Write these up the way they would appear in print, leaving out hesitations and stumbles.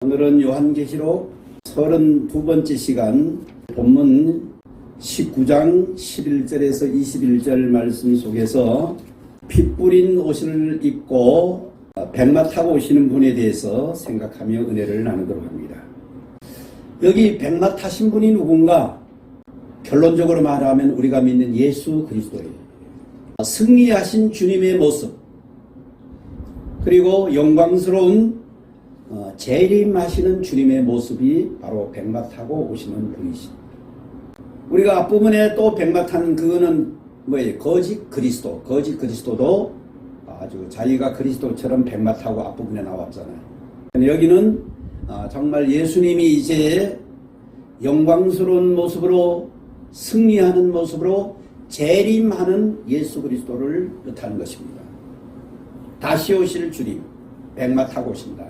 오늘은 요한계시록 32번째 시간 본문 19장 11절에서 21절 말씀 속에서 피 뿌린 옷을 입고 백마 타고 오시는 분에 대해서 생각하며 은혜를 나누도록 합니다. 여기 백마 타신 분이 누군가? 결론적으로 말하면 우리가 믿는 예수 그리스도예요. 승리하신 주님의 모습, 그리고 영광스러운 재림하시는 주님의 모습이 바로 백마 타고 오시는 분이십니다. 우리가 앞부분에 또 백마 타는 그거는 뭐예요? 거짓 그리스도. 거짓 그리스도도 아주 자기가 그리스도처럼 백마 타고 앞부분에 나왔잖아요. 여기는 정말 예수님이 이제 영광스러운 모습으로 승리하는 모습으로 재림하는 예수 그리스도를 뜻하는 것입니다. 다시 오실 주님, 백마 타고 오신다.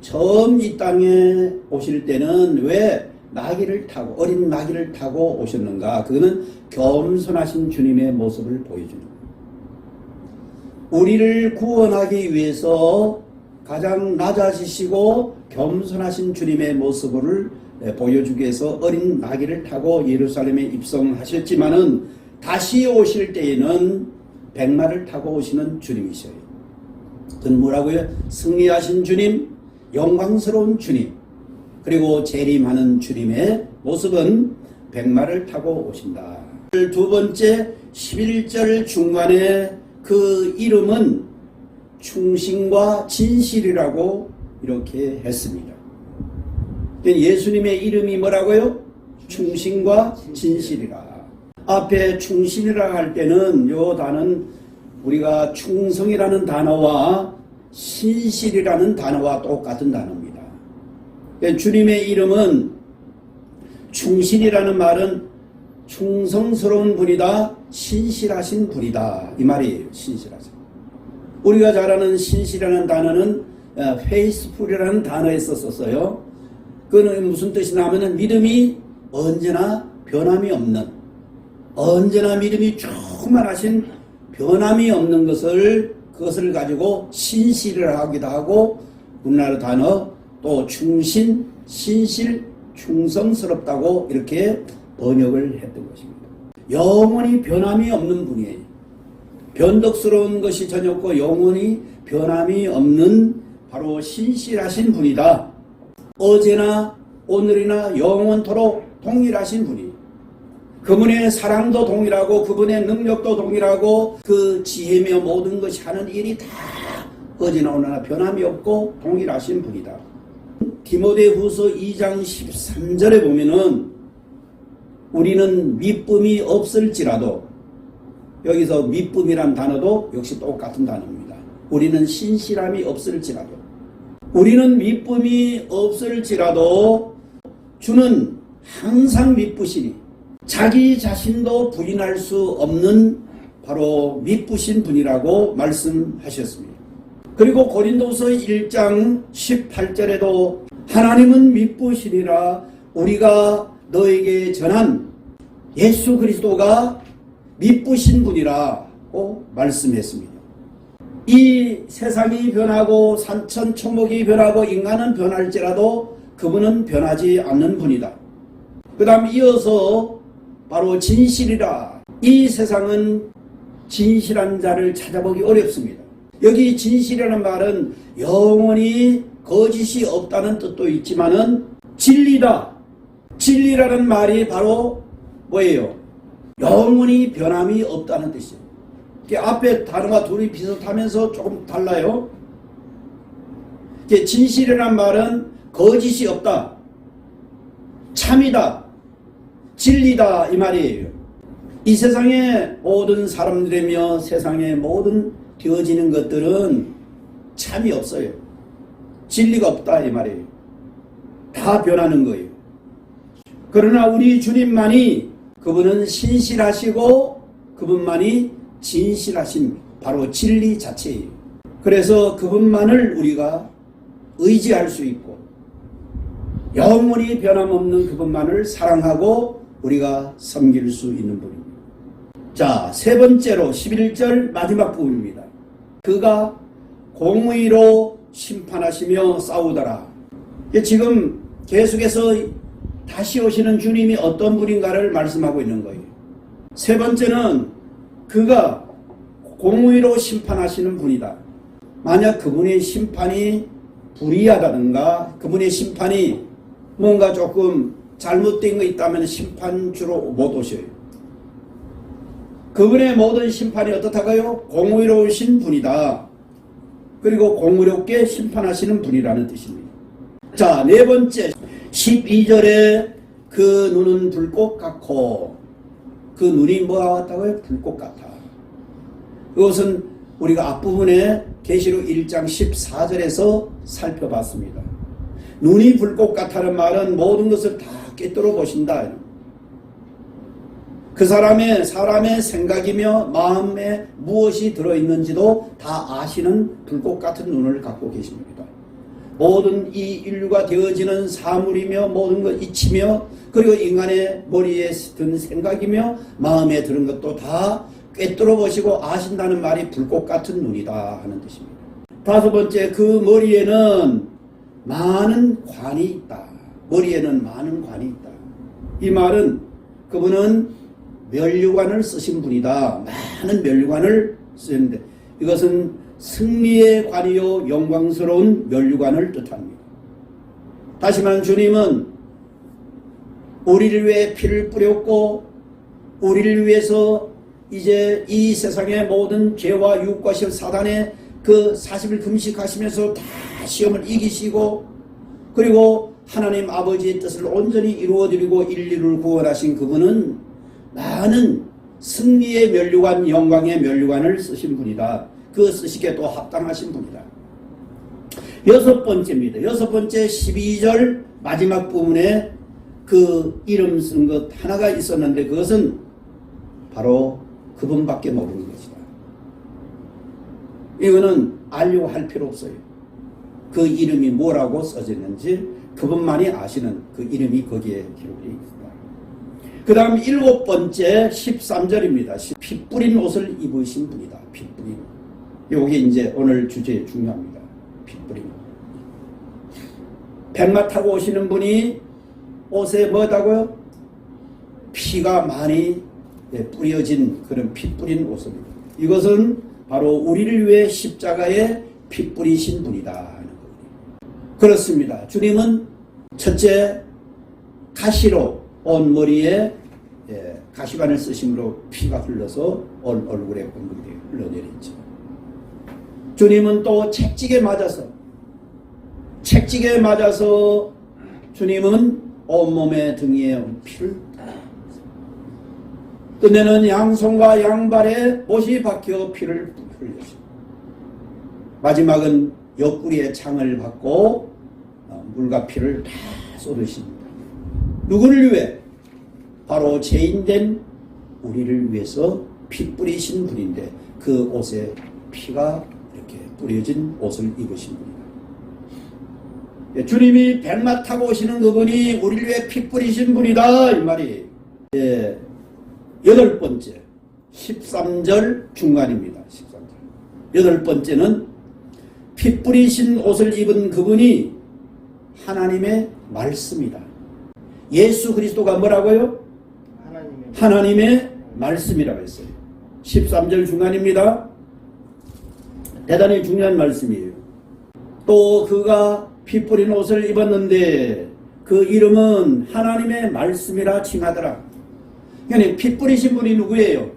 처음 이 땅에 오실 때는 왜 나귀를 타고, 어린 나귀를 타고 오셨는가? 그거는 겸손하신 주님의 모습을 보여주는 거예요. 우리를 구원하기 위해서 가장 낮아지시고 겸손하신 주님의 모습을 보여주기 위해서 어린 나귀를 타고 예루살렘에 입성하셨지만은 다시 오실 때에는 백마를 타고 오시는 주님이셔요. 그건 뭐라고요? 승리하신 주님, 영광스러운 주님, 그리고 재림하는 주님의 모습은 백마를 타고 오신다. 두 번째 11절 중간에 그 이름은 충신과 진실이라고 이렇게 했습니다. 예수님의 이름이 뭐라고요? 충신과 진실이라. 앞에 충신이라 할 때는 요 단어는 우리가 충성이라는 단어와 신실이라는 단어와 똑같은 단어입니다. 주님의 이름은 충신이라는 말은 충성스러운 분이다, 신실하신 분이다 이 말이에요. 신실하신. 우리가 잘 아는 신실이라는 단어는 페이스풀이라는 단어에 썼었어요. 그는 무슨 뜻이냐 하면 믿음이 언제나 변함이 없는, 언제나 믿음이 충만하신 변함이 없는 그것을 가지고 신실을 하기도 하고, 우리나라 단어 또 충신, 신실, 충성스럽다고 이렇게 번역을 했던 것입니다. 영원히 변함이 없는 분이에요. 변덕스러운 것이 전혀 없고 영원히 변함이 없는 바로 신실하신 분이다. 어제나 오늘이나 영원토록 동일하신 분이, 그분의 사랑도 동일하고 그분의 능력도 동일하고 그 지혜며 모든 것이 하는 일이 다 어제나 오늘이나 변함이 없고 동일하신 분이다. 디모데후서 2장 13절에 보면은 우리는 미쁨이 없을지라도, 여기서 미쁨이란 단어도 역시 똑같은 단어입니다. 우리는 신실함이 없을지라도, 우리는 미쁨이 없을지라도 주는 항상 미쁘시니 자기 자신도 부인할 수 없는 바로 미쁘신 분이라고 말씀하셨습니다. 그리고 고린도서 1장 18절에도 하나님은 미쁘시니라, 우리가 너에게 전한 예수 그리스도가 미쁘신 분이라고 말씀했습니다. 이 세상이 변하고 산천초목이 변하고 인간은 변할지라도 그분은 변하지 않는 분이다. 그 다음 이어서 바로 진실이라. 이 세상은 진실한 자를 찾아보기 어렵습니다. 여기 진실이라는 말은 영원히 거짓이 없다는 뜻도 있지만은 진리다. 진리라는 말이 바로 뭐예요? 영원히 변함이 없다는 뜻이에요. 앞에 단어가 둘이 비슷하면서 조금 달라요. 진실이라는 말은 거짓이 없다, 참이다, 진리다 이 말이에요. 이 세상의 모든 사람들이며 세상의 모든 되어지는 것들은 참이 없어요. 진리가 없다 이 말이에요. 다 변하는 거예요. 그러나 우리 주님만이, 그분은 신실하시고 그분만이 진실하신 바로 진리 자체예요. 그래서 그분만을 우리가 의지할 수 있고 영원히 변함없는 그분만을 사랑하고 우리가 섬길 수 있는 분입니다. 자, 세 번째로 11절 마지막 부분입니다. 그가 공의로 심판하시며 싸우더라. 지금 계속해서 다시 오시는 주님이 어떤 분인가를 말씀하고 있는 거예요. 세 번째는 그가 공의로 심판하시는 분이다. 만약 그분의 심판이 불의하다든가 그분의 심판이 뭔가 조금 잘못된 거 있다면 심판주로 못 오셔요. 그분의 모든 심판이 어떻다고요? 공의로우신 분이다. 그리고 공의롭게 심판하시는 분이라는 뜻입니다. 자, 네 번째 12절에 그 눈은 불꽃 같고 그 눈이 뭐가 같다고요? 불꽃 같아. 이것은 우리가 앞부분에 계시록 1장 14절에서 살펴봤습니다. 눈이 불꽃 같다는 말은 모든 것을 다 꿰뚫어 보신다. 그 사람의 생각이며 마음에 무엇이 들어있는지도 다 아시는 불꽃 같은 눈을 갖고 계십니다. 모든 이 인류가 되어지는 사물이며 모든 것 이치며 그리고 인간의 머리에 든 생각이며 마음에 드는 것도 다 꿰뚫어 보시고 아신다는 말이 불꽃 같은 눈이다 하는 뜻입니다. 다섯 번째, 그 머리에는 많은 관이 있다. 머리에는 많은 관이 있다. 이 말은 그분은 면류관을 쓰신 분이다. 많은 면류관을 쓰는데 이것은 승리의 관이요 영광스러운 면류관을 뜻합니다. 다시 말하면 주님은 우리를 위해 피를 뿌렸고 우리를 위해서 이제 이 세상의 모든 죄와 유혹과 사단의 그 40일 금식하시면서 다 시험을 이기시고 그리고 하나님 아버지의 뜻을 온전히 이루어드리고 인류를 구원하신 그분은 많은 승리의 면류관, 영광의 면류관을 쓰신 분이다. 그 쓰시기에 또 합당하신 분이다. 여섯 번째입니다. 여섯 번째 12절 마지막 부분에 그 이름 쓴 것 하나가 있었는데 그것은 바로 그분밖에 모르는 것이다. 이거는 알려고 할 필요 없어요. 그 이름이 뭐라고 써졌는지 그분만이 아시는 그 이름이 거기에 기록되어 있습니다. 그 다음 일곱 번째 13절입니다. 피 뿌린 옷을 입으신 분이다. 피 뿌린 옷. 이게 이제 오늘 주제에 중요합니다. 피 뿌린 옷. 백마 타고 오시는 분이 옷에 뭐다고요? 피가 많이 뿌려진 그런 피 뿌린 옷입니다. 이것은 바로 우리를 위해 십자가에 피 뿌리신 분이다 하는 겁니다. 그렇습니다. 주님은 첫째 가시로 온 머리에 가시관을 쓰심으로 피가 흘러서 온 얼굴에 공급이 흘러내렸죠. 주님은 또 채찍에 맞아서 주님은 온몸의 등에 피를 끝내는 양손과 양발에 못이 박혀 피를 흘렸습니다. 마지막은 옆구리에 창을 받고 물과 피를 다 쏟으십니다. 누구를 위해? 바로 죄인된 우리를 위해서 피 뿌리신 분인데 그 옷에 피가 이렇게 뿌려진 옷을 입으신 분이다. 주님이 백마 타고 오시는 그분이 우리를 위해 피 뿌리신 분이다 이 말이. 여덟 번째 13절 중간입니다. 13절. 여덟 번째는 피 뿌리신 옷을 입은 그분이 하나님의 말씀이다. 예수 그리스도가 뭐라고요? 하나님의 말씀이라고 했어요. 13절 중간입니다. 대단히 중요한 말씀이에요. 또 그가 피 뿌린 옷을 입었는데 그 이름은 하나님의 말씀이라 칭하더라. 그러니까 피 뿌리신 분이 누구예요?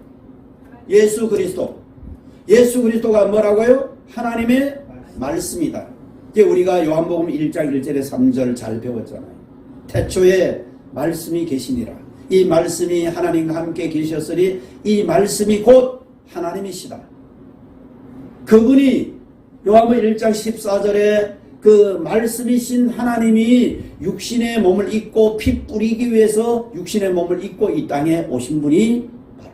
예수 그리스도. 예수 그리스도가 뭐라고요? 하나님의 말씀이다. 이제 우리가 요한복음 1장 1절에 3절 잘 배웠잖아요. 태초에 말씀이 계시니라. 이 말씀이 하나님과 함께 계셨으니 이 말씀이 곧 하나님이시다. 그분이 요한복음 1장 14절에 그 말씀이신 하나님이 육신의 몸을 입고 피 뿌리기 위해서 육신의 몸을 입고 이 땅에 오신 분이 바로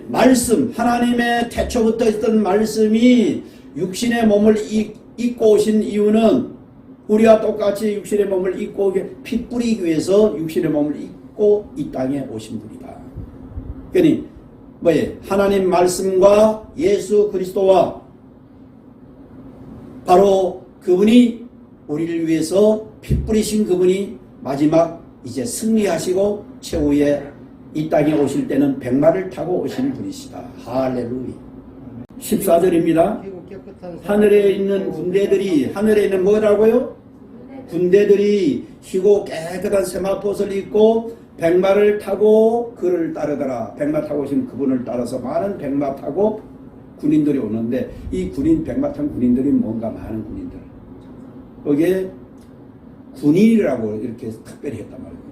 말씀, 하나님의 태초부터 있던 말씀이 육신의 몸을 입고 오신 이유는 우리와 똑같이 육신의 몸을 입고 피 뿌리기 위해서 육신의 몸을 입고 이 땅에 오신 분이다. 그러니 뭐예요? 하나님 말씀과 예수 그리스도와 바로 그분이 우리를 위해서 피 뿌리신 그분이 마지막 이제 승리하시고 최후에 이 땅에 오실 때는 백마를 타고 오시는 분이시다. 할렐루야. 14절입니다. 하늘에 있는 군대들이, 하늘에 있는 뭐라고요? 군대들이 희고 깨끗한 세마포옷을 입고 백마를 타고 그를 따르더라. 백마 타고 오신 그분을 따라서 많은 백마 타고 군인들이 오는데, 이 군인, 백마 탄 군인들이 뭔가 많은 군인들. 거기에 군인이라고 이렇게 특별히 했단 말이에요.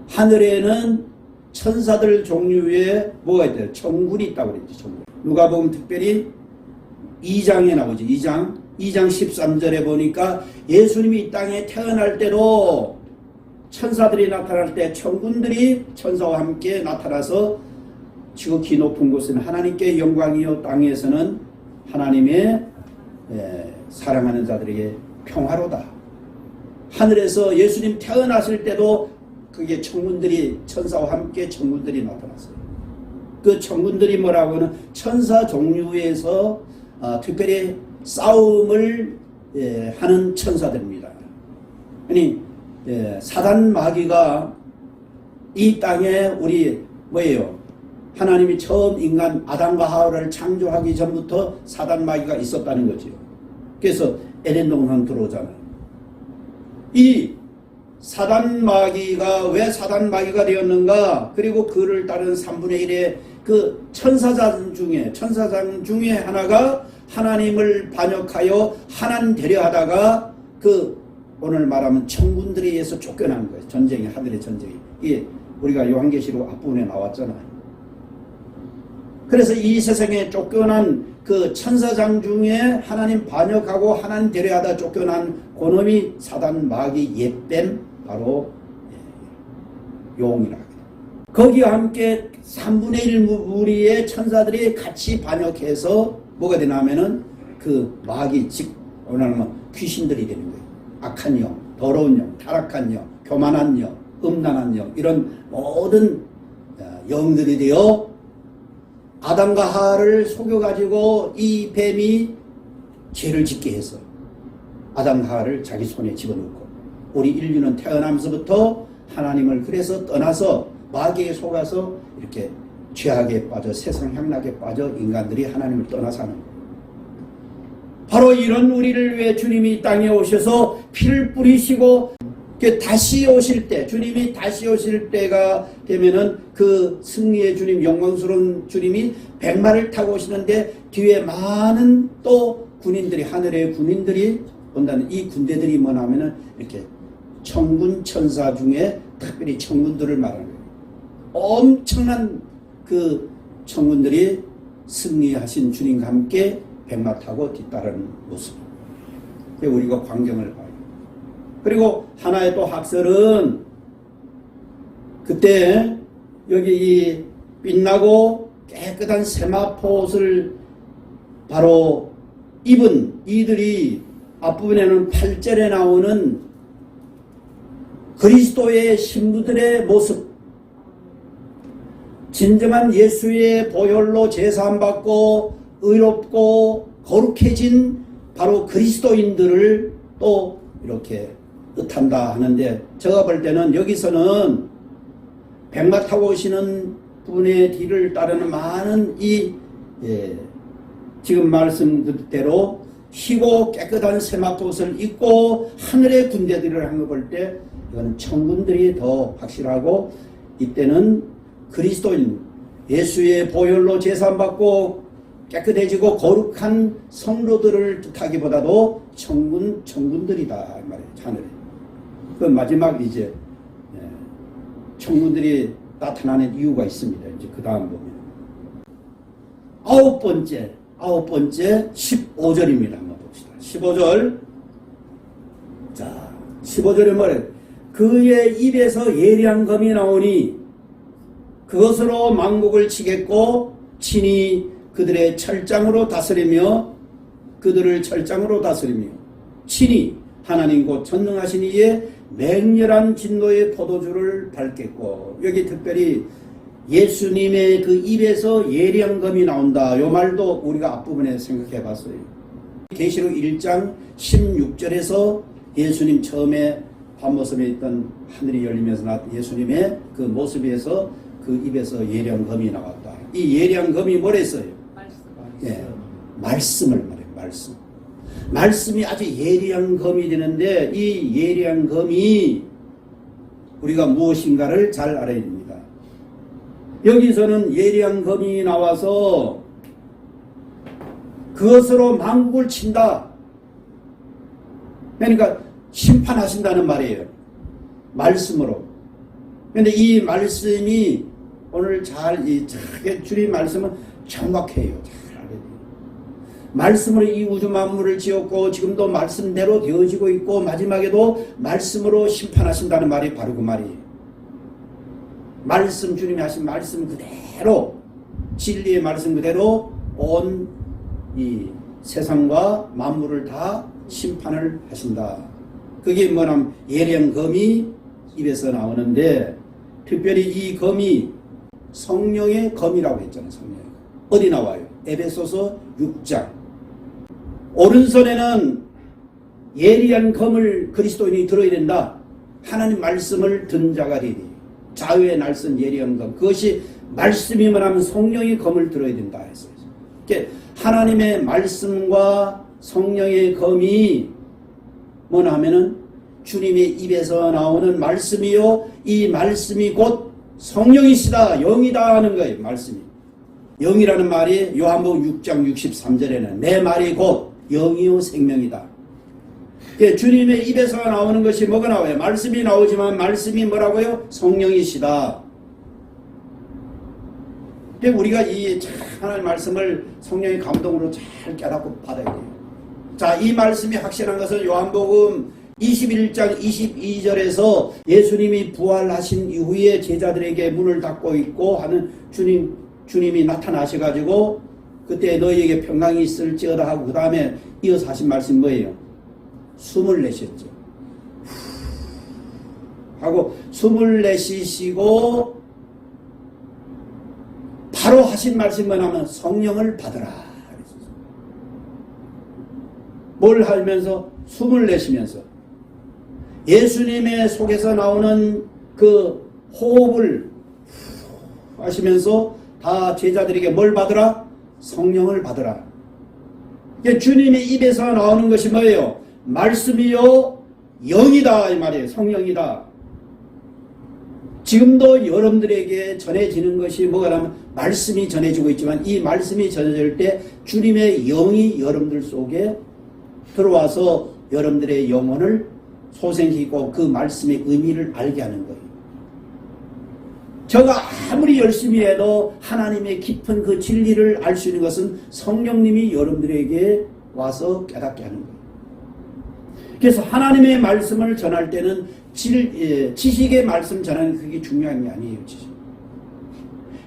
하늘에는 천사들 종류의 뭐가 있대요? 천군이 있다고 그랬죠. 천군. 누가복음 특별히 2장에 나오죠. 2장 13절에 보니까 예수님이 이 땅에 태어날 때도 천사들이 나타날 때 천군들이 천사와 함께 나타나서 지극히 높은 곳은 하나님께 영광이요, 땅에서는 하나님의 사랑하는 자들에게 평화로다. 하늘에서 예수님 태어났을 때도 그게 천군들이, 천사와 함께 천군들이 나타났어요. 그 천군들이 뭐라고 하는 천사 종류에서 특별히 싸움을 하는 천사들입니다. 아니 사단 마귀가 이 땅에 우리 뭐예요? 하나님이 처음 인간 아담과 하와를 창조하기 전부터 사단 마귀가 있었다는 거죠. 그래서 에덴 동산 들어오잖아요. 이 사단 마귀가 왜 사단 마귀가 되었는가? 그리고 그를 따르는 3분의 1의 그 천사장 중에 하나가 하나님을 반역하여 하나님 되려 하다가 그 오늘 말하면 천군들에 의해서 쫓겨난 거예요. 전쟁이, 하늘의 전쟁이. 이게 우리가 요한계시록 앞부분에 나왔잖아요. 그래서 이 세상에 쫓겨난 그 천사장 중에 하나님 반역하고 하나님 되려 하다 쫓겨난 그놈이 사단 마귀 옛뱀, 바로 용이라. 거기와 함께 3분의 1 무리의 천사들이 같이 반역해서 뭐가 되냐면은 그 마귀, 즉 오늘은 귀신들이 되는 거예요. 악한 영, 더러운 영, 타락한 영, 교만한 영, 음란한 영, 이런 모든 영들이 되어 아담과 하와를 속여가지고 이 뱀이 죄를 짓게 해서 아담과 하와를 자기 손에 집어넣고, 우리 인류는 태어나면서부터 하나님을 그래서 떠나서 마귀에 속아서 이렇게 죄악에 빠져 세상 향락에 빠져 인간들이 하나님을 떠나 사는 거예요. 바로 이런 우리를 위해 주님이 이 땅에 오셔서 피를 뿌리시고 다시 오실 때, 주님이 다시 오실 때가 되면은 그 승리의 주님, 영광스러운 주님이 백마를 타고 오시는데 뒤에 많은 또 군인들이, 하늘의 군인들이 온다는, 이 군대들이 뭐냐면은 이렇게 천군 천사 중에 특별히 천군들을 말하는 거예요. 엄청난 그 천군들이 승리하신 주님과 함께 백마 타고 뒤따르는 모습. 우리가 광경을 봐요. 그리고 하나의 또 학설은 그때 여기 이 빛나고 깨끗한 세마포옷을 바로 입은 이들이 앞부분에는 8절에 나오는 그리스도의 신부들의 모습, 진정한 예수의 보혈로 제사함받고 의롭고 거룩해진 바로 그리스도인들을 또 이렇게 뜻한다 하는데, 제가 볼 때는 여기서는 백마 타고 오시는 분의 뒤를 따르는 많은 지금 말씀대로 희고 깨끗한 세마포옷을 입고 하늘의 군대들을 한 거 볼 때 이거는 천군들이 더 확실하고, 이때는 그리스도인 예수의 보혈로 제사받고 깨끗해지고 거룩한 성도들을 뜻하기보다도 천군들이다 이 말이에요. 하늘에. 그 마지막 이제 천군들이 나타나는 이유가 있습니다. 이제 그 다음 보면 아홉 번째 15절입니다. 한번 봅시다. 15절. 자, 15절에 뭐래요? 그의 입에서 예리한 검이 나오니 그것으로 만국을 치겠고 친히 그들의 철장으로 다스리며 그들을 철장으로 다스리며 친히 하나님 곧 전능하신 이의 맹렬한 진노의 포도주를 밟겠고, 여기 특별히 예수님의 그 입에서 예리한 검이 나온다. 이 말도 우리가 앞부분에 생각해 봤어요. 계시록 1장 16절에서 예수님 처음에 밤모습에 있던 하늘이 열리면서 나왔던 예수님의 그 모습에서 그 입에서 예리한 검이 나왔다. 이 예리한 검이 뭐랬어요? 예, 말씀을 말해요. 말씀. 말씀이 아주 예리한 검이 되는데 이 예리한 검이 우리가 무엇인가를 잘 알아야 됩니다. 여기서는 예리한 검이 나와서 그것으로 만국을 친다. 그러니까 심판하신다는 말이에요. 말씀으로. 그런데 이 말씀이 오늘 주님 말씀은 정확해요. 잘 알아야 돼요. 말씀으로 이 우주 만물을 지었고 지금도 말씀대로 되어지고 있고 마지막에도 말씀으로 심판하신다는 말이 바로 그 말이에요. 말씀, 주님이 하신 말씀 그대로, 진리의 말씀 그대로 온 이 세상과 만물을 다 심판을 하신다. 그게 뭐냐면 예리한 검이 입에서 나오는데 특별히 이 검이 성령의 검이라고 했잖아요. 성령. 어디 나와요? 에베소서 6장. 오른손에는 예리한 검을 그리스도인이 들어야 된다. 하나님 말씀을 든 자가 되리. 좌우에 날선 예리한 검. 그것이 말씀이 뭐냐면 성령의 검을 들어야 된다 했어요. 그러니까 하나님의 말씀과 성령의 검이 뭐냐 하면은 주님의 입에서 나오는 말씀이요. 이 말씀이 곧 성령이시다. 영이다 하는 거예요. 말씀이. 영이라는 말이 요한복음 6장 63절에는 내 말이 곧 영이요 생명이다. 예, 주님의 입에서 나오는 것이 뭐가 나와요? 말씀이 나오지만 말씀이 뭐라고요? 성령이시다. 우리가 이 하나님의 말씀을 성령의 감동으로 잘 깨닫고 받아야 돼요. 자, 이 말씀이 확실한 것은 요한복음 21장 22절에서 예수님이 부활하신 이후에 제자들에게 문을 닫고 있고 하는 주님이 나타나셔가지고 그때 너희에게 평강이 있을지어다 하고 그 다음에 이어서 하신 말씀이 뭐예요? 숨을 내셨죠. 하고 숨을 내쉬시고 바로 하신 말씀이 뭐냐면 성령을 받으라. 뭘 하면서? 숨을 내쉬면서 예수님의 속에서 나오는 그 호흡을 하시면서 다 제자들에게 뭘 받으라? 성령을 받으라. 주님의 입에서 나오는 것이 뭐예요? 말씀이요 영이다 이 말이에요. 성령이다. 지금도 여러분들에게 전해지는 것이 뭐냐면 말씀이 전해지고 있지만 이 말씀이 전해질 때 주님의 영이 여러분들 속에 들어와서 여러분들의 영혼을 소생시키고 그 말씀의 의미를 알게 하는 거예요. 저가 아무리 열심히 해도 하나님의 깊은 그 진리를 알 수 있는 것은 성령님이 여러분들에게 와서 깨닫게 하는 거예요. 그래서 하나님의 말씀을 전할 때는 지식의 말씀 전하는 그게 중요한 게 아니에요. 지식.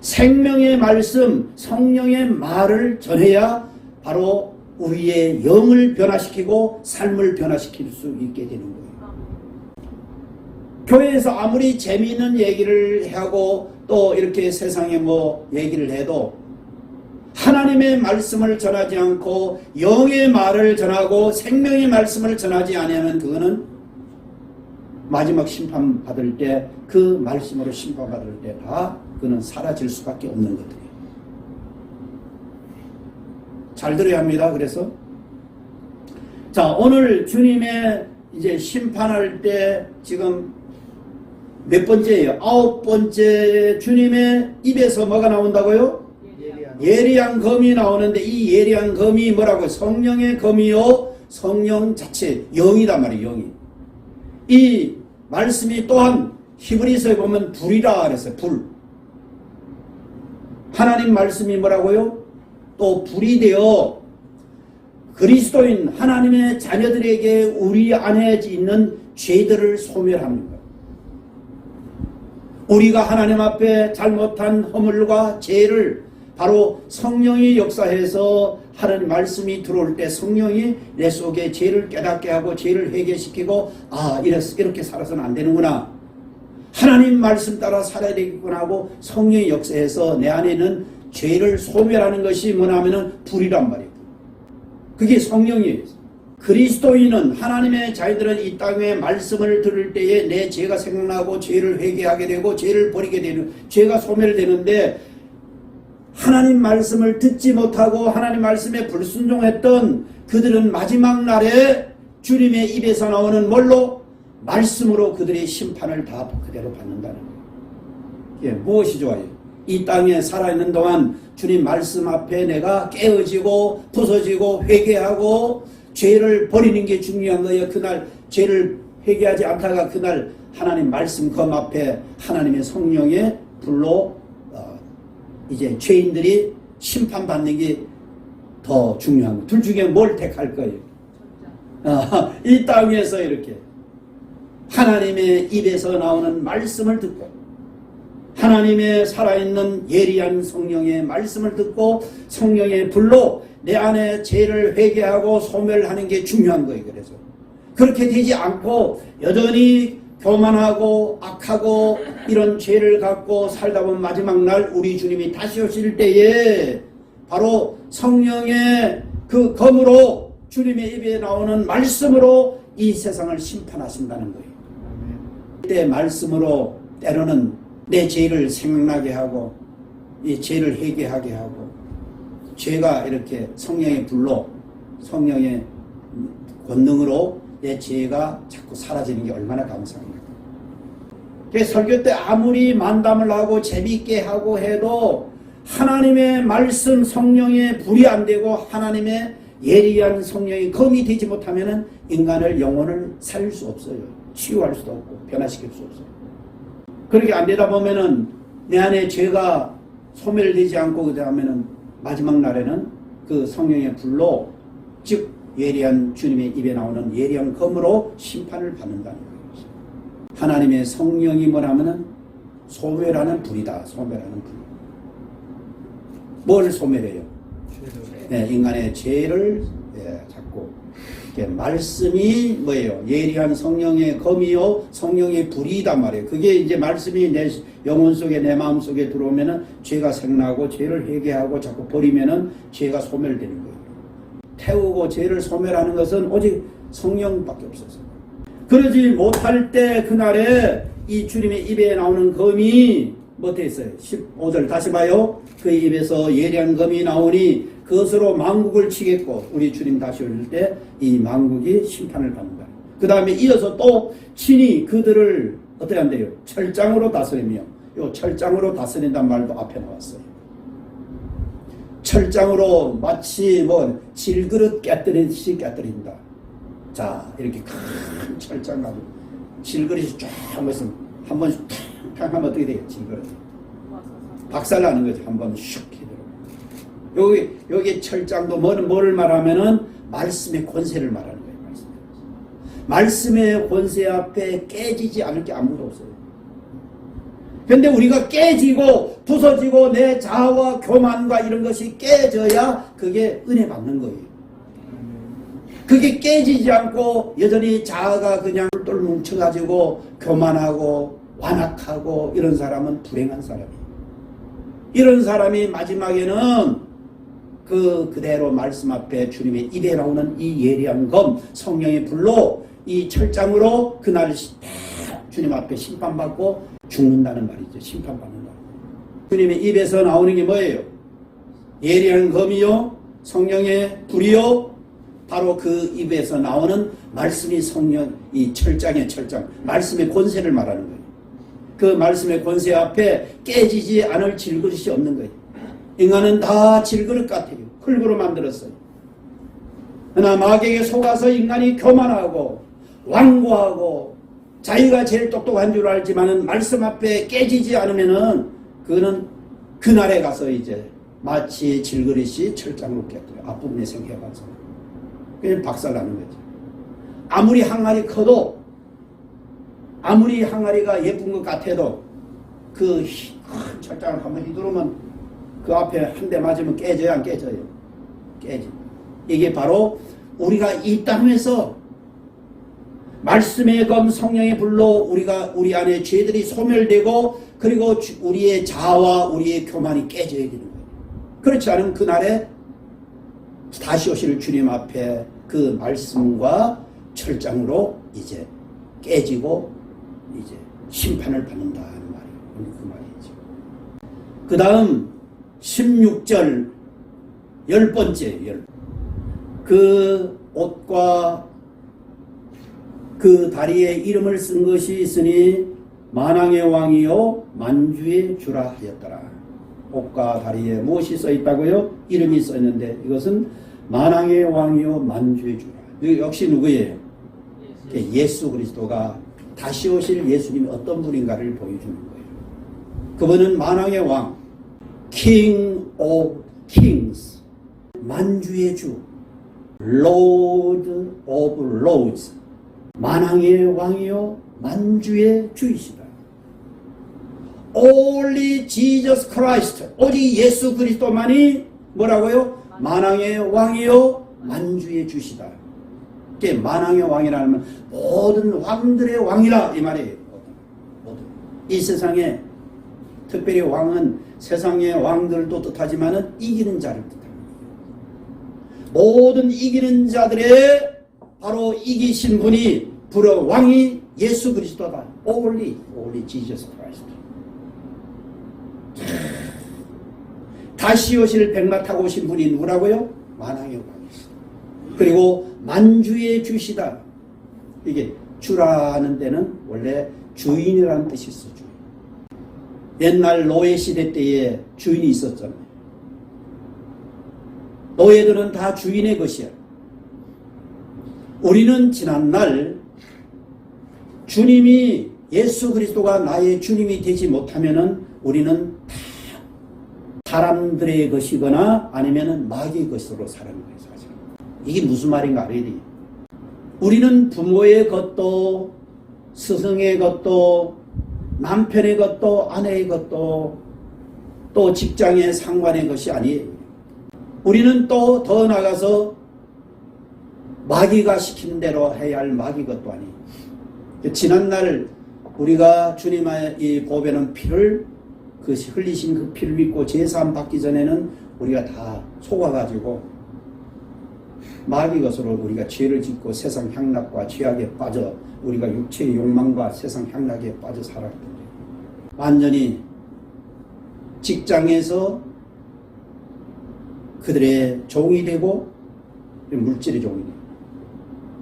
생명의 말씀, 성령의 말을 전해야 바로 우리의 영을 변화시키고 삶을 변화시킬 수 있게 되는 거예요. 교회에서 아무리 재미있는 얘기를 하고 또 이렇게 세상에 뭐 얘기를 해도 하나님의 말씀을 전하지 않고 영의 말을 전하고 생명의 말씀을 전하지 않으면 그거는 마지막 심판받을 때 그 말씀으로 심판받을 때 다 그는 사라질 수밖에 없는 것들이에요. 잘 들어야 합니다. 그래서 자, 오늘 주님의 이제 심판할 때 지금 몇 번째예요? 9번째 주님의 입에서 뭐가 나온다고요? 예리한 검이 나오는데 이 예리한 검이 뭐라고요? 성령의 검이요. 성령 자체 영이단 말이에요. 영이. 이 말씀이 또한 히브리서에 보면 불이라 그랬어요. 불. 하나님 말씀이 뭐라고요? 또 불이 되어 그리스도인 하나님의 자녀들에게 우리 안에 있는 죄들을 소멸하는 거예요. 우리가 하나님 앞에 잘못한 허물과 죄를 바로 성령이 역사해서 하나님 말씀이 들어올 때 성령이 내 속에 죄를 깨닫게 하고 죄를 회개시키고 이렇게 살아서는 안 되는구나. 하나님 말씀 따라 살아야 되겠구나 하고 성령이 역사해서 내 안에 있는 죄를 소멸하는 것이 뭐냐면은 불이란 말이에요. 그게 성령이에요. 그리스도인은 하나님의 자녀들은 이 땅에 말씀을 들을 때에 내 죄가 생각나고 죄를 회개하게 되고 죄를 버리게 되는 죄가 소멸되는데 하나님 말씀을 듣지 못하고 하나님 말씀에 불순종했던 그들은 마지막 날에 주님의 입에서 나오는 뭘로? 말씀으로 그들의 심판을 다 그대로 받는다는 거예요. 예, 무엇이 좋아요? 이 땅에 살아있는 동안 주님 말씀 앞에 내가 깨어지고 부서지고 회개하고 죄를 버리는 게 중요한 거예요. 그날 죄를 회개하지 않다가 그날 하나님 말씀 검 앞에 하나님의 성령의 불로 이제 죄인들이 심판받는 게 더 중요한 거예요. 둘 중에 뭘 택할 거예요? 이 땅에서 이렇게 하나님의 입에서 나오는 말씀을 듣고 하나님의 살아있는 예리한 성령의 말씀을 듣고 성령의 불로 내 안에 죄를 회개하고 소멸하는 게 중요한 거예요. 그래서 그렇게 되지 않고 여전히 교만하고 악하고 이런 죄를 갖고 살다 보면 마지막 날 우리 주님이 다시 오실 때에 바로 성령의 그 검으로 주님의 입에 나오는 말씀으로 이 세상을 심판하신다는 거예요. 그때 말씀으로 때로는 내 죄를 생각나게 하고 이 죄를 회개하게 하고 죄가 이렇게 성령의 불로 성령의 권능으로 내 죄가 자꾸 사라지는 게 얼마나 감사합니까? 설교 때 아무리 만담을 하고 재미있게 하고 해도 하나님의 말씀 성령의 불이 안 되고 하나님의 예리한 성령이 검이 되지 못하면 인간을 영혼을 살릴 수 없어요. 치유할 수도 없고 변화시킬 수 없어요. 그렇게 안 되다 보면은 내 안에 죄가 소멸되지 않고 그다음에는 마지막 날에는 그 성령의 불로 즉 예리한 주님의 입에 나오는 예리한 검으로 심판을 받는다는 거예요. 하나님의 성령이 뭐라면은 소멸하는 불이다. 소멸하는 불. 뭘 소멸해요? 네, 인간의 죄를 자꾸 말씀이 뭐예요? 예리한 성령의 검이요 성령의 불이단 말이에요. 그게 이제 말씀이 내 영혼 속에 내 마음 속에 들어오면은 죄가 생나고 죄를 회개하고 자꾸 버리면은 죄가 소멸되는 거예요. 태우고 죄를 소멸하는 것은 오직 성령밖에 없어서. 그러지 못할 때 그날에 이 주님의 입에 나오는 검이 못했어요. 15절 다시 봐요. 그 입에서 예리한 검이 나오니 그것으로 만국을 치겠고 우리 주님 다시 오실 때 이 만국이 심판을 받는다. 그 다음에 이어서 또 친히 그들을 어떻게 한대요? 철장으로 다스리며 요 철장으로 다스린다는 말도 앞에 나왔어요. 철장으로 마치 뭐 질그릇 깨뜨리듯이 깨뜨린다. 자 이렇게 큰 철장 가지고 질그릇이 쫙 한번 한 번씩 탁 하면 어떻게 돼요? 질그릇 박살나는 거죠. 한 번 슉 히들어. 여기 철장도 뭐를 말하면은 말씀의 권세를 말하는 거예요. 말씀의 권세 앞에 깨지지 않을 게 아무도 없어요. 그런데 우리가 깨지고 부서지고 내 자아와 교만과 이런 것이 깨져야 그게 은혜 받는 거예요. 그게 깨지지 않고 여전히 자아가 그냥 똘똘 뭉쳐가지고 교만하고 완악하고 이런 사람은 불행한 사람이에요. 이런 사람이 마지막에는 그대로 말씀 앞에 주님의 입에 나오는 이 예리한 검 성령의 불로 이 철장으로 그날 주님 앞에 심판받고 죽는다는 말이죠. 심판받는다. 주님의 입에서 나오는 게 뭐예요? 예리한 검이요 성령의 불이요 바로 그 입에서 나오는 말씀이 성령 이 철장의 철장 말씀의 권세를 말하는 거예요. 그 말씀의 권세 앞에 깨지지 않을 질그릇이 없는 거예요. 인간은 다 질그릇 같아요. 흙으로 만들었어요. 그러나 마귀에게 속아서 인간이 교만하고 완고하고 자기가 제일 똑똑한 줄 알지만은 말씀 앞에 깨지지 않으면은 그거는 그날에 가서 이제 마치 질그릇이 철장으로 깨뜨려 앞부분에 생겨가서 그냥 박살나는 거죠. 아무리 항아리 커도 아무리 항아리가 예쁜 것 같아도 그 큰 철장을 한번 휘두르면 그 앞에 한 대 맞으면 깨져요? 안 깨져요? 깨져. 이게 바로 우리가 이 땅에서 말씀의 검 성령의 불로 우리 안에 죄들이 소멸되고 그리고 우리의 자아와 우리의 교만이 깨져야 되는 거예요. 그렇지 않으면 그날에 다시 오실 주님 앞에 그 말씀과 철장으로 이제 깨지고 이제 심판을 받는다 하는 말이에요. 그 말이죠. 그 다음 16절 10번째 그 옷과 그 다리에 이름을 쓴 것이 있으니 만왕의 왕이요 만주의 주라 하였더라. 옷과 다리에 무엇이 써 있다고요? 이름이 써 있는데 이것은 만왕의 왕이요 만주의 주라. 이거 역시 누구예요? 예수 그리스도가 다시 오실 예수님이 어떤 분인가를 보여주는 거예요. 그분은 만왕의 왕, King of Kings, 만주의 주, Lord of Lords, 만왕의 왕이요 만주의 주이시다. Only Jesus Christ, 오직 예수 그리스도만이 뭐라고요? 만왕의 왕이요 만주의 주시다. 이게 만왕의 왕이라면 모든 왕들의 왕이라 이 말이에요. 모든. 이 세상에 특별히 왕은 세상의 왕들도 뜻하지만은 이기는 자를 뜻합니다. 모든 이기는 자들의 바로 이기신 분이 불어 왕이 예수 그리스도다. Only Jesus Christ. 다시 오실 백마 타고 오신 분이 누구라고요? 만왕의 왕이시다. 그리고 만주의 주시다. 이게 주라는 데는 원래 주인이라는 뜻이 있어. 주인. 옛날 노예 시대 때에 주인이 있었잖아요. 노예들은 다 주인의 것이야. 우리는 지난날 주님이 예수 그리스도가 나의 주님이 되지 못하면은 우리는 다 사람들의 것이거나 아니면은 마귀의 것으로 사는 거예요. 사실. 이게 무슨 말인가 알아야 돼요. 우리는 부모의 것도 스승의 것도 남편의 것도 아내의 것도 또 직장의 상관의 것이 아니에요. 우리는 또 더 나가서 마귀가 시키는 대로 해야 할 마귀 것도 아니에요. 지난날 우리가 주님의 이 보배는 피를 그 흘리신 그 피를 믿고 제사함 받기 전에는 우리가 다 속아가지고 마귀 것으로 우리가 죄를 짓고 세상 향락과 죄악에 빠져 우리가 육체의 욕망과 세상 향락에 빠져 살았던 거예요. 완전히 직장에서 그들의 종이 되고 물질의 종이 되고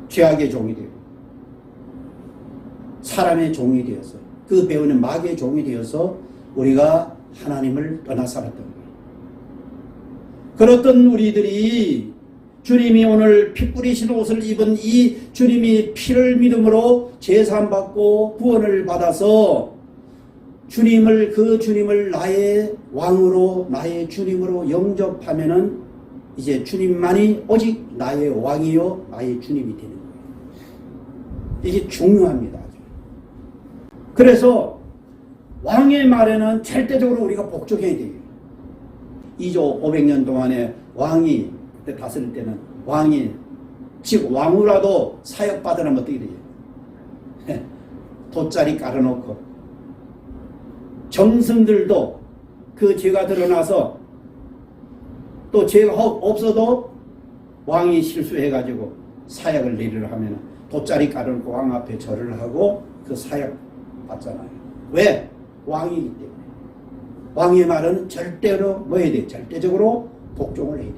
죄악의 종이 되고 사람의 종이 되어서 그 배우는 마귀의 종이 되어서 우리가 하나님을 떠나 살았던 거예요. 그렇던 우리들이 주님이 오늘 피 뿌리신 옷을 입은 이 주님이 피를 믿음으로 제사함 받고 구원을 받아서 주님을 그 주님을 나의 왕으로 나의 주님으로 영접하면은 이제 주님만이 오직 나의 왕이요 나의 주님이 되는 거예요. 이게 중요합니다. 그래서 왕의 말에는 절대적으로 우리가 복종해야 돼요. 2조 500년 동안에 왕이 그때 다스릴 때는 왕이 즉 왕후라도 사역받으면 어떻게 돼요? 돗자리 깔아놓고 정승들도 그 죄가 드러나서 또 죄가 없어도 왕이 실수해가지고 사역을 내리려 하면 돗자리 깔아놓고 왕 앞에 절을 하고 그 사역 받잖아요. 왜? 왕이기 때문에. 왕의 말은 절대로 뭐 해야 돼? 절대적으로 복종을 해야 돼.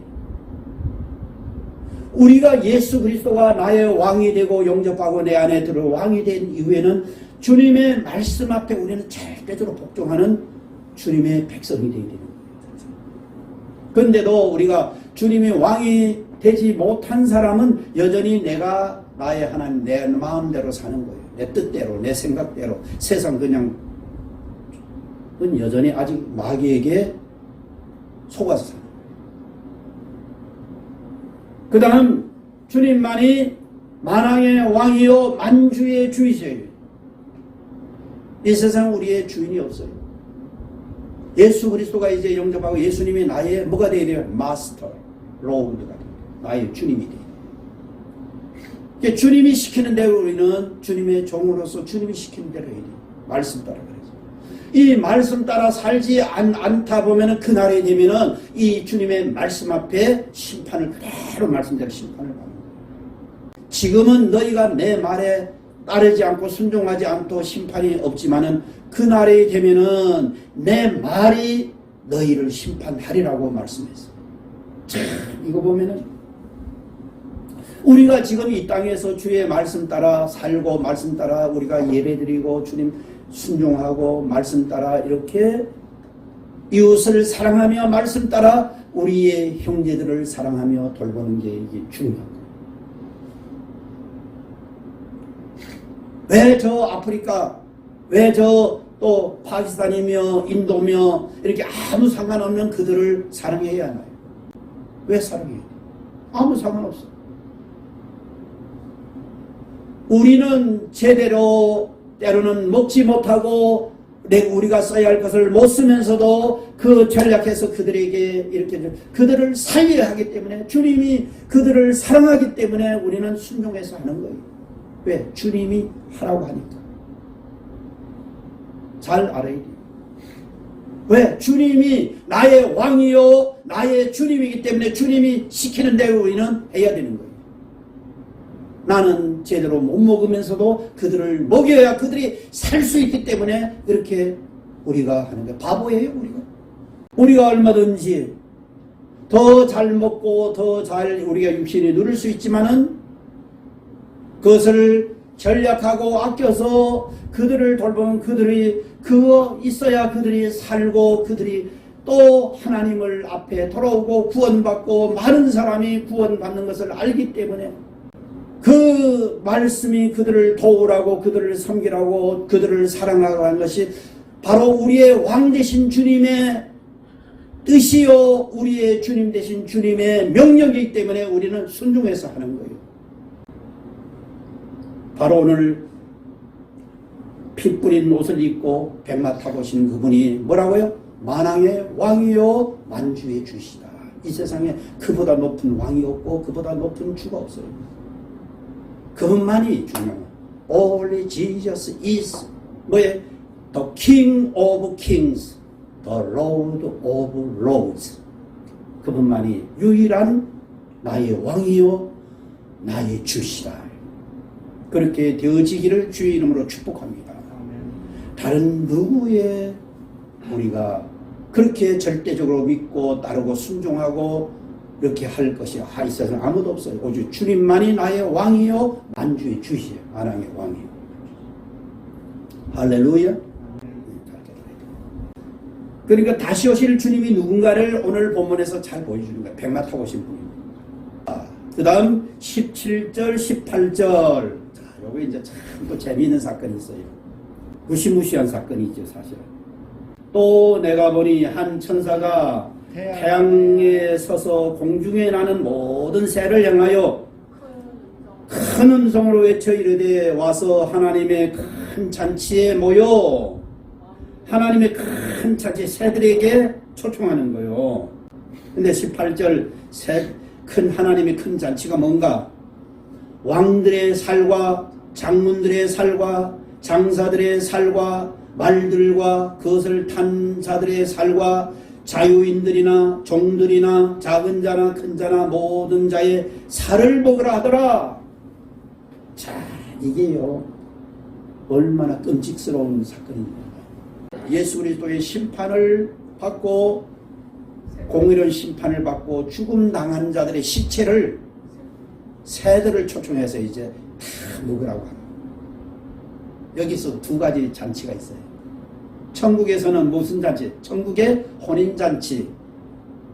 우리가 예수 그리스도가 나의 왕이 되고 영접하고 내 안에 들어 왕이 된 이후에는 주님의 말씀 앞에 우리는 절대적으로 복종하는 주님의 백성이 되어야 되는 거예요. 그런데도 우리가 주님의 왕이 되지 못한 사람은 여전히 내가 나의 하나님 내 마음대로 사는 거예요. 내 뜻대로 내 생각대로 세상 그냥 여전히 아직 마귀에게 속아서 사는 거예요. 그 다음 주님만이 만왕의 왕이요 만주의 주이세요. 이 세상 우리의 주인이 없어요. 예수 그리스도가 이제 영접하고 예수님이 나의 뭐가 되어야 돼요? 마스터, 로드가 돼요. 나의 주님이 돼요. 주님이 시키는 대로 우리는 주님의 종으로서 주님이 시키는 대로 해야 돼요. 말씀 따라 그래서. 이 말씀 따라 살지 않다 보면은 그날이 되면은 이 주님의 말씀 앞에 심판을 그대로 말씀대로 심판을 받는 거예요. 지금은 너희가 내 말에 따르지 않고 순종하지 않고 심판이 없지만은 그날이 되면은 내 말이 너희를 심판하리라고 말씀했어요. 자, 이거 보면은 우리가 지금 이 땅에서 주의 말씀 따라 살고 말씀 따라 우리가 예배드리고 주님 순종하고 말씀 따라 이렇게 이웃을 사랑하며 말씀 따라 우리의 형제들을 사랑하며 돌보는 게 이게 중요한 거예요. 왜 저 아프리카, 왜 저 또 파키스탄이며 인도며 이렇게 아무 상관없는 그들을 사랑해야 하나요? 왜 사랑해야 돼요? 아무 상관없어. 우리는 제대로 때로는 먹지 못하고 우리가 써야 할 것을 못 쓰면서도 그 전략해서 그들에게 이렇게 그들을 살려야 하기 때문에 주님이 그들을 사랑하기 때문에 우리는 순종해서 하는 거예요. 왜? 주님이 하라고 하니까. 잘 알아야 돼요. 왜? 주님이 나의 왕이요 나의 주님이기 때문에 주님이 시키는 대로 우리는 해야 되는 거예요. 나는 제대로 못 먹으면서도 그들을 먹여야 그들이 살 수 있기 때문에 그렇게 우리가 하는 거예요. 바보예요 우리가 얼마든지 더 잘 먹고 더 잘 우리가 육신이 누릴 수 있지만은 그것을 전략하고 아껴서 그들을 돌보면 그들이 그거 있어야 그들이 살고 그들이 또 하나님을 앞에 돌아오고 구원받고 많은 사람이 구원받는 것을 알기 때문에 그 말씀이 그들을 도우라고 그들을 섬기라고 그들을 사랑하라고 하는 것이 바로 우리의 왕 되신 주님의 뜻이요 우리의 주님 되신 주님의 명령이기 때문에 우리는 순종해서 하는 거예요. 바로 오늘 피 뿌린 옷을 입고 백마 타보신 그분이 뭐라고요? 만왕의 왕이요 만주의 주시다. 이 세상에 그보다 높은 왕이 없고 그보다 높은 주가 없어요. 그분만이 중요해요. Only Jesus is 뭐예요? The King of Kings, the Lord of Lords. 그분만이 유일한 나의 왕이요 나의 주시다. 그렇게 되어지기를 주의 이름으로 축복합니다. 다른 누구의 우리가 그렇게 절대적으로 믿고 따르고 순종하고 이렇게 할 것이 이 세상에 아무도 없어요. 오직 주님만이 나의 왕이요 만주의 주시요 만왕의 왕이요. 할렐루야. 그러니까 다시 오실 주님이 누군가를 오늘 본문에서 잘 보여주는 거예요. 백마 타고 오신 분입니다. 그 다음 17절 18절 여기 이제 참 또 재미있는 사건이 있어요. 무시무시한 사건이죠 사실은. 또 내가 보니 한 천사가 태양에 서서 공중에 나는 모든 새를 향하여 큰 음성으로 외쳐 이르되 와서 하나님의 큰 잔치에 모여 하나님의 큰 잔치 새들에게 초청하는 거예요. 근데 18절 큰 하나님의 큰 잔치가 뭔가? 왕들의 살과 장문들의 살과 장사들의 살과 말들과 그것을 탄 자들의 살과 자유인들이나 종들이나 작은 자나 큰 자나 모든 자의 살을 먹으라 하더라. 자, 이게요 얼마나 끔찍스러운 사건입니다. 예수 그리스도의 심판을 받고 공의로운 심판을 받고 죽음 당한 자들의 시체를 새들을 초청해서 이제 다 먹으라고 합니다. 여기서 두 가지 잔치가 있어요. 천국에서는 무슨 잔치? 천국의 혼인잔치.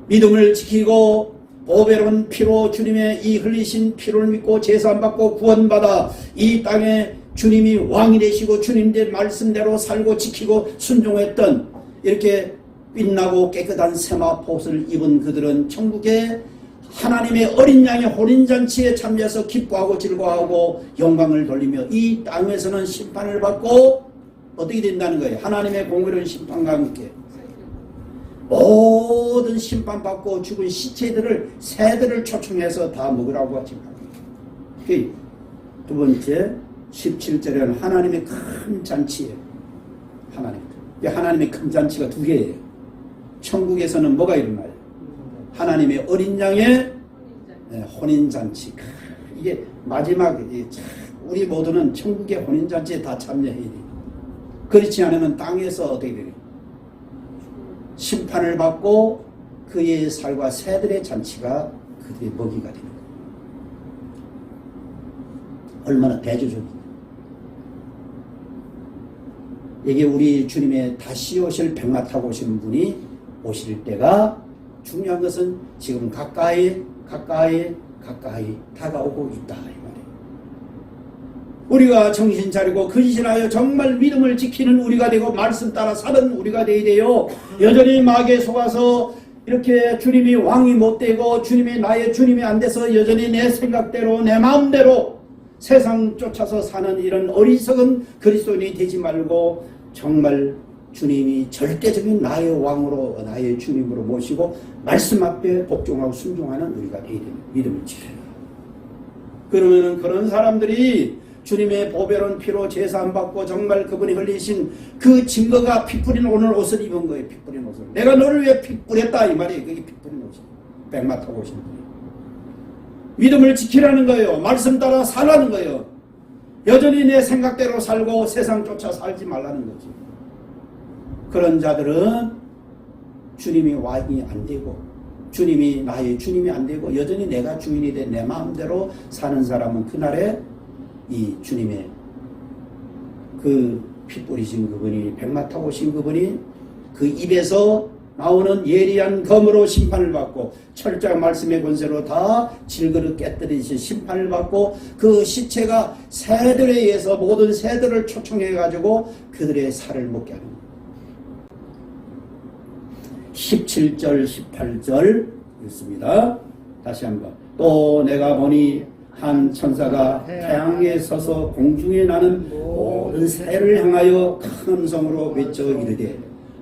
믿음을 지키고 보배로운 피로 주님의 이 흘리신 피를 믿고 제사받고 구원받아 이 땅에 주님이 왕이 되시고 주님의 말씀대로 살고 지키고 순종했던 이렇게 빛나고 깨끗한 세마포옷을 입은 그들은 천국의 하나님의 어린 양의 혼인잔치에 참여해서 기뻐하고 즐거워하고 영광을 돌리며 이 땅에서는 심판을 받고 어떻게 된다는 거예요? 하나님의 공의로운 심판과 함께 모든 심판받고 죽은 시체들을 새들을 초청해서 다 먹으라고 지금 합니다. 두 번째 17절에는 하나님의 큰 잔치에 하나님 하나님의 큰 잔치가 두 개예요. 천국에서는 뭐가 일어나요? 하나님의 어린 양의 혼인잔치. 이게 마지막, 우리 모두는 천국의 혼인잔치에 다 참여해야 돼요. 그렇지 않으면 땅에서 어떻게 돼요? 심판을 받고 그의 살과 새들의 잔치가 그들의 먹이가 되는 거예요. 얼마나 대조적이냐. 이게 우리 주님의 다시 오실 백마 타고 오시는 분이 오실 때가 중요한 것은 지금 가까이 다가오고 있다 이 말이에요. 우리가 정신 차리고 근신하여 정말 믿음을 지키는 우리가 되고 말씀 따라 사는 우리가 되어야 돼요. 여전히 마귀에 속아서 이렇게 주님이 왕이 못 되고 주님이 나의 주님이 안 돼서 여전히 내 생각대로 내 마음대로 세상 쫓아서 사는 이런 어리석은 그리스도인이 되지 말고 정말 주님이 절대적인 나의 왕으로 나의 주님으로 모시고 말씀 앞에 복종하고 순종하는 우리가 되어야 됩니다. 믿음을 지켜요. 그러면은 그런 사람들이 주님의 보배로운 피로 제사함 받고 정말 그분이 흘리신 그 증거가 피 뿌린 오늘 옷을 입은 거예요. 피 뿌린 옷을. 내가 너를 위해 피 뿌렸다 이 말이에요. 그게 피 뿌린 옷이에요. 백마 타고 오신 분이. 믿음을 지키라는 거예요. 말씀 따라 살라는 거예요. 여전히 내 생각대로 살고 세상 쫓아 살지 말라는 거지. 그런 자들은 주님이 왕이 안 되고 주님이 나의 주님이 안 되고 여전히 내가 주인이 된 내 마음대로 사는 사람은 그날에 이 주님의 그 피 뿌리신 그분이 백마 타고 오신 그분이 그 입에서 나오는 예리한 검으로 심판을 받고 철저한 말씀의 권세로 다 질그릇 깨뜨리듯이 심판을 받고 그 시체가 새들에 의해서 모든 새들을 초청해 가지고 그들의 살을 먹게 하는 거예요. 17절 18절 읽습니다. 다시 한번. 또 내가 보니 한 천사가 태양에 서서 공중에 나는 모든 새를 향하여 큰 음성으로 외쳐 이르되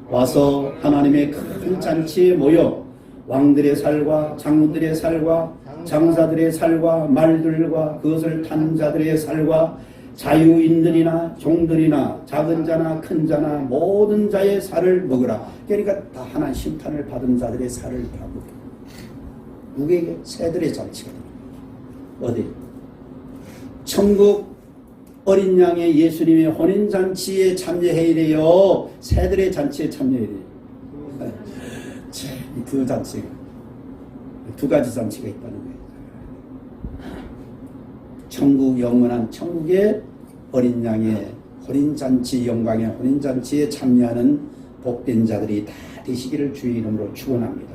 와서 하나님의 큰 잔치에 모여 왕들의 살과 장군들의 살과 장사들의 살과 말들과 그것을 탄 자들의 살과 자유인들이나 종들이나 작은 자나 큰 자나 모든 자의 살을 먹으라. 그러니까 다 하나님 심판을 받은 자들의 살을 다 먹게. 누구에게? 새들의 잔치가 됩니다. 어디? 천국 어린 양의 예수님의 혼인잔치에 참여해야 돼요. 새들의 잔치에 참여해야 돼요. 그 잔치가 두 가지 잔치가 있다는 거예요. 천국 영원한 천국의 어린 양의 혼인잔치 영광의 혼인잔치에 참여하는 복된 자들이 다 되시기를 주의 이름으로 축원합니다.